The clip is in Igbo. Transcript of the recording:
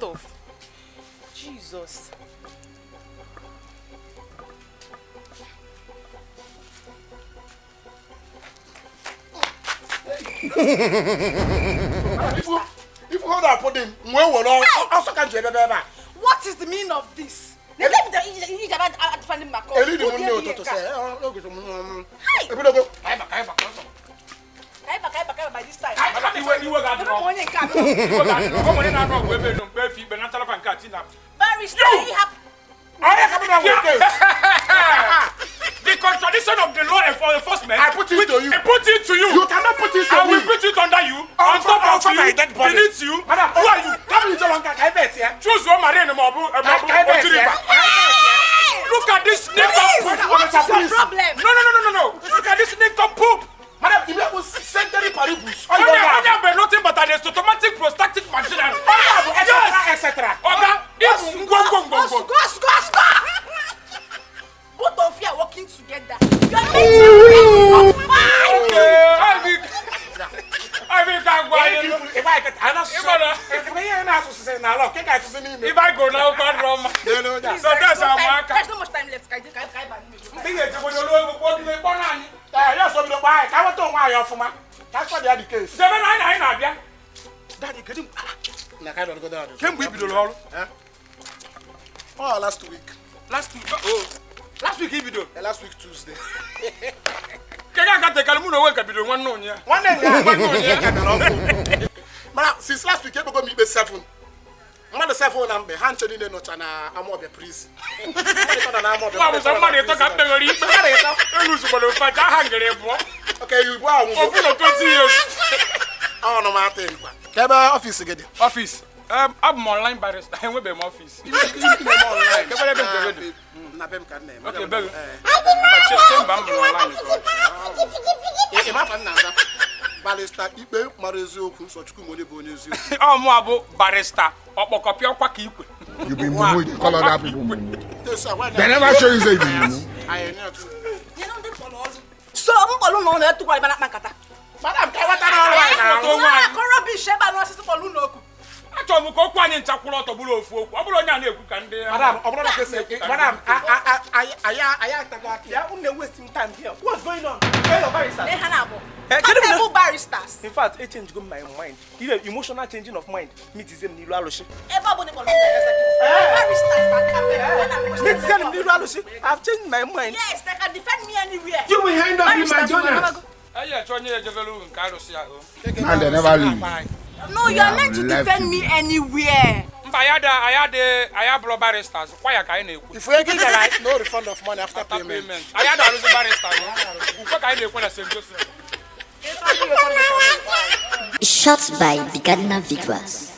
off. Jesus. If you hold up, put him. What is the meaning of this? Let me find him back. I need to say. By this time. The contradiction of the law enforcement. I put it to you. I put it to you. You cannot put it to me. I will put it under you. On top of you. Beneath you. Who are you? Choose one marine mobu. Look at this nincompoop. What is your problem? No. Look at this nincompoop. Madam, if you have century paribus, Onye be nothing but an automatic prostatic machinery. etc. Oga, it's go. Both of you are working together. You are meant to if I go now, God Roma. So that's how I There's no much time left. That's what they are the case. Daddy, Go down. can we be the law? Oh, last week. Last week, he video. Last week, Tuesday. One since last week, you go meet me 7. I'm the 7 number. Hand to the note and I'm over prison. Okay, you go over 20 years. Oh, no matter. Kebe office again. Office. I'm online barrister. I will be my office. You online. Okay, better. Barrister Ipe Marezoku so chukwumode bo nezu. Oh mo abo barrister okpokopia okwa ka ikwe. You be mumu, you call other people mumu. They never show you say you be mumu. I know too. You know they follow us. So mbolu no na tukwa ibana makata. Madam, kai wata na right now. No na koro bi sheba no asisi follow no ku. Acho mu ko kwa nyi nchakwuro otobulo ofu okwu. Obulu onya na ekwu ka ndi. Madam, obulu na kese. Madam, aya tagaki. Ya unne wasting time here. What's going on? Hey, barrister. They hanabo. Capable barristers. In fact, I change my mind. Even emotional changing of mind. Meet them nilu aloshi. I've changed my mind. Yes, they can defend me anywhere. You will hand up in my donor. And they never leave. No, you are meant to defend me anywhere. I have barristers. Why can I? If we get like no refund of money after payment. I had a barrister. What kind of question? Shot by the Gardener Victoires.